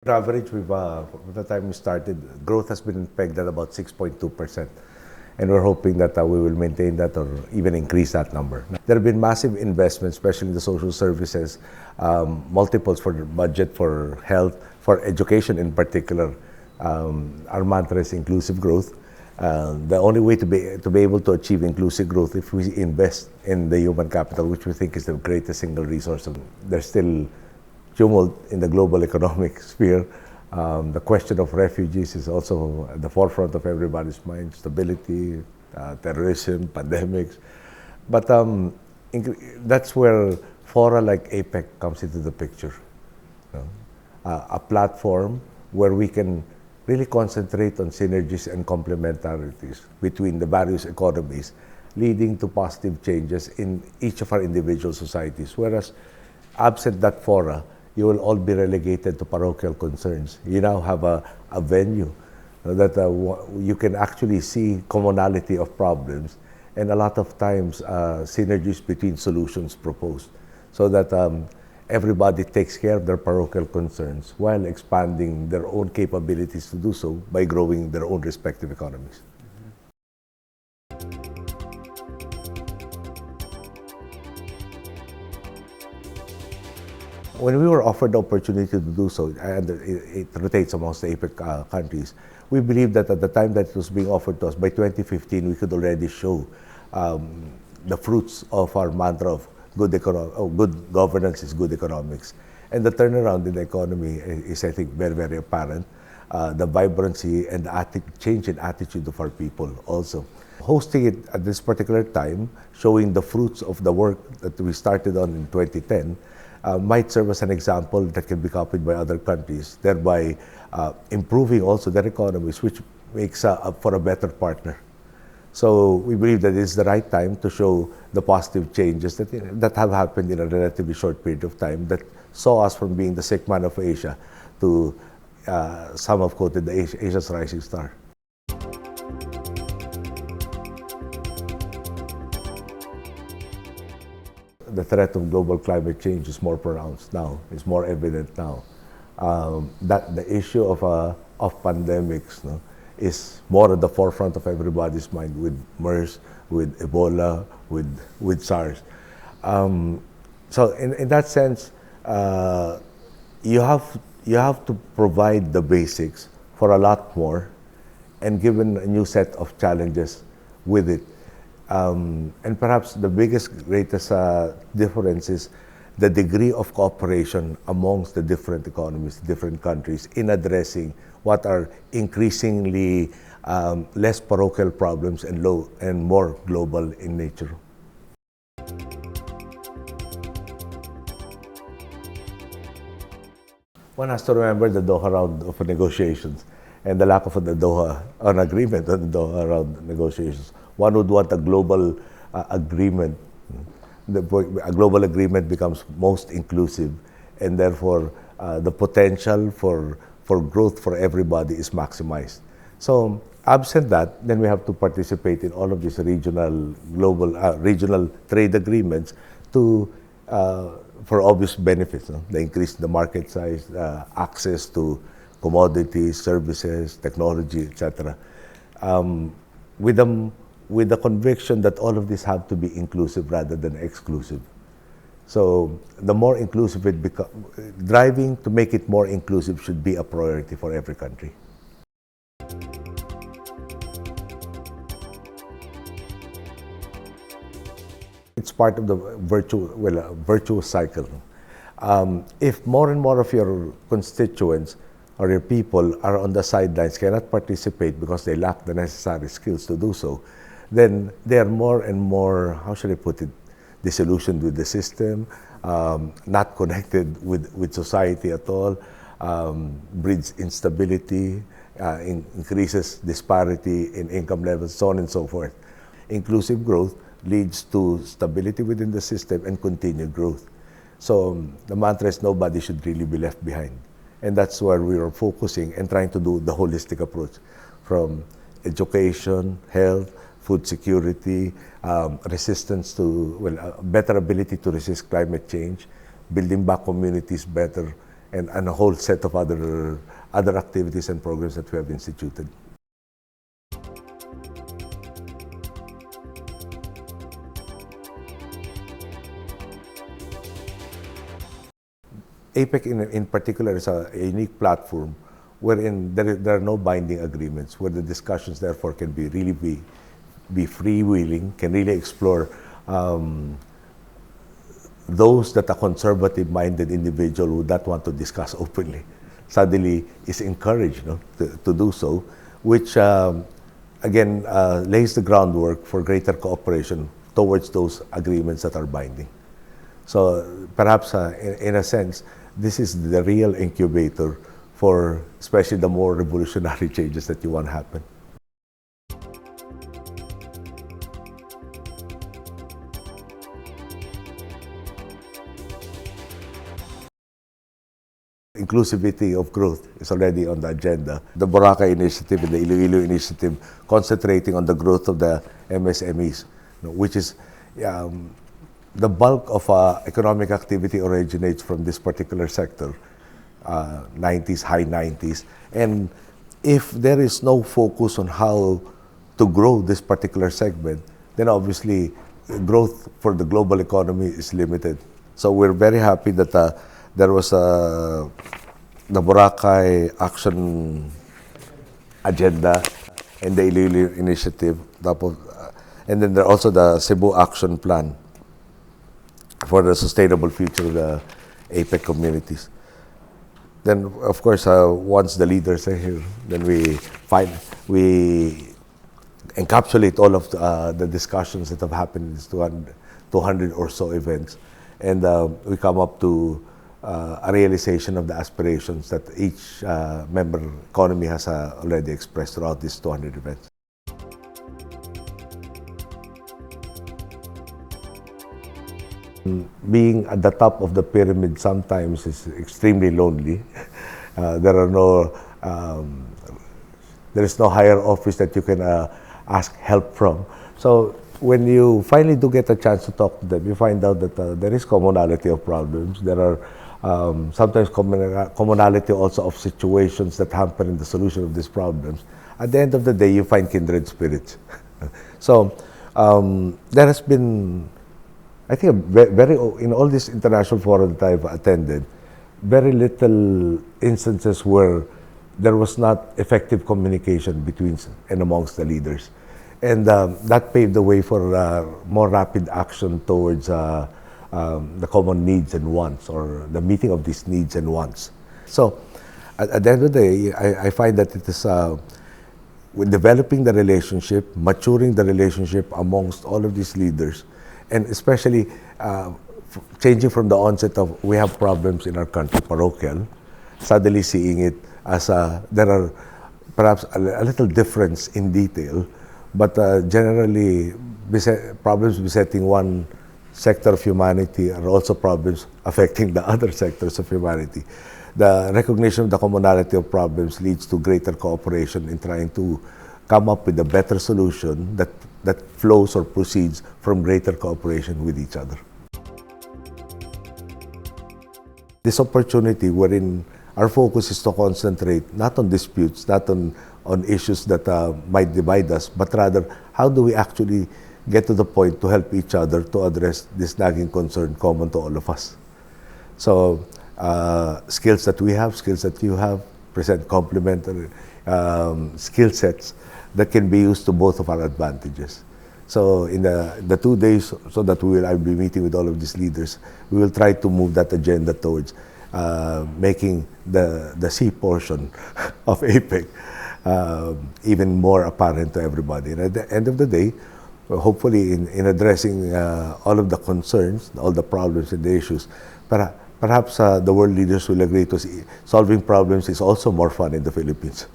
On average, from the time we started, growth has been pegged at about 6.2%. And we're hoping that we will maintain that or even increase that number. There have been massive investments, especially in the social services, multiples for the budget for health, for education in particular. Our mantra is inclusive growth. The only way to be able to achieve inclusive growth if we invest in the human capital, which we think is the greatest single resource. There's still tumult in the global economic sphere. The question of refugees is also at the forefront of everybody's mind. Stability, terrorism, pandemics. But that's where fora like APEC comes into the picture. A platform where we can really concentrate on synergies and complementarities between the various economies, leading to positive changes in each of our individual societies. Whereas absent that fora, you will all be relegated to parochial concerns. You now have a venue that you can actually see commonality of problems and a lot of times synergies between solutions proposed so that everybody takes care of their parochial concerns while expanding their own capabilities to do so by growing their own respective economies. When we were offered the opportunity to do so, and it rotates amongst the APEC countries, we believed that at the time that it was being offered to us, by 2015, we could already show the fruits of our mantra of good governance is good economics. And the turnaround in the economy is, I think, very, very apparent. The vibrancy and the change in attitude of our people also. Hosting it at this particular time, showing the fruits of the work that we started on in 2010, might serve as an example that can be copied by other countries, thereby improving also their economies, which makes for a better partner. So we believe that it is the right time to show the positive changes that have happened in a relatively short period of time that saw us from being the sick man of Asia to some have quoted Asia's rising star. The threat of global climate change is more pronounced now, it's more evident now. That the issue of pandemics is more at the forefront of everybody's mind with MERS, with Ebola, with SARS. So in that sense, you have to provide the basics for a lot more and given a new set of challenges with it. And perhaps the greatest difference is the degree of cooperation amongst the different economies, different countries in addressing what are increasingly less parochial problems and more global in nature. One has to remember the Doha round of negotiations and the lack of an agreement on the Doha round negotiations. One would want a global agreement. A global agreement becomes most inclusive, and therefore the potential for growth for everybody is maximized. So, absent that, then we have to participate in all of these regional trade agreements for obvious benefits. The increase in the market size, access to commodities, services, technology, etc. With the conviction that all of these have to be inclusive rather than exclusive. So the more inclusive it becomes, driving to make it more inclusive should be a priority for every country. It's part of the virtuous cycle. If more and more of your constituents or your people are on the sidelines, cannot participate because they lack the necessary skills to do so, then they are more and more, how should I put it, disillusioned with the system, not connected with society at all, breeds instability, increases disparity in income levels, so on and so forth. Inclusive growth leads to stability within the system and continued growth. So the mantra is nobody should really be left behind. And that's where we are focusing and trying to do the holistic approach from education, health, food security, resistance to, better ability to resist climate change, building back communities better, and a whole set of other activities and programs that we have instituted. APEC in particular is a unique platform wherein there are no binding agreements, where the discussions therefore can be freewheeling, can really explore those that a conservative-minded individual would not want to discuss openly suddenly is encouraged, to do so, which again lays the groundwork for greater cooperation towards those agreements that are binding. So perhaps in a sense, this is the real incubator for especially the more revolutionary changes that you want to happen. Inclusivity of growth is already on the agenda. The Boracay Initiative and the Iloilo Initiative concentrating on the growth of the MSMEs, which is the bulk of economic activity originates from this particular sector, 90s, high 90s. And if there is no focus on how to grow this particular segment, then obviously growth for the global economy is limited. So we're very happy that there was the Boracay Action Agenda and the Iloilo Initiative, and then there also the Cebu Action Plan for the sustainable future of the APEC communities. Then, of course, once the leaders are here, then we encapsulate all of the discussions that have happened in these 200 or so events, and we come up to a realization of the aspirations that each member economy has already expressed throughout these 200 events. Being at the top of the pyramid sometimes is extremely lonely. There is no higher office that you can ask help from. So when you finally do get a chance to talk to them, you find out that there is commonality of problems. There are sometimes commonality also of situations that hamper in the solution of these problems. At the end of the day, you find kindred spirits. So there has been, I think, in all these international forums that I've attended, very little instances where there was not effective communication between and amongst the leaders. And that paved the way for more rapid action towards the common needs and wants, or the meeting of these needs and wants. So at the end of the day, I find that it is with developing the relationship, maturing the relationship amongst all of these leaders, and especially changing from the onset of we have problems in our country, parochial, suddenly seeing it as there are perhaps a little difference in detail, but generally problems besetting one sector of humanity are also problems affecting the other sectors of humanity. The recognition of the commonality of problems leads to greater cooperation in trying to come up with a better solution that flows or proceeds from greater cooperation with each other. This opportunity wherein our focus is to concentrate not on disputes, not on issues that might divide us, but rather how do we actually get to the point to help each other to address this nagging concern common to all of us. So skills that we have, skills that you have, present complementary skill sets that can be used to both of our advantages. So in the 2 days so that I'll be meeting with all of these leaders, we will try to move that agenda towards making the C portion of APEC even more apparent to everybody. And at the end of the day, hopefully in addressing all of the concerns, all the problems and the issues, perhaps the world leaders will agree to see solving problems is also more fun in the Philippines.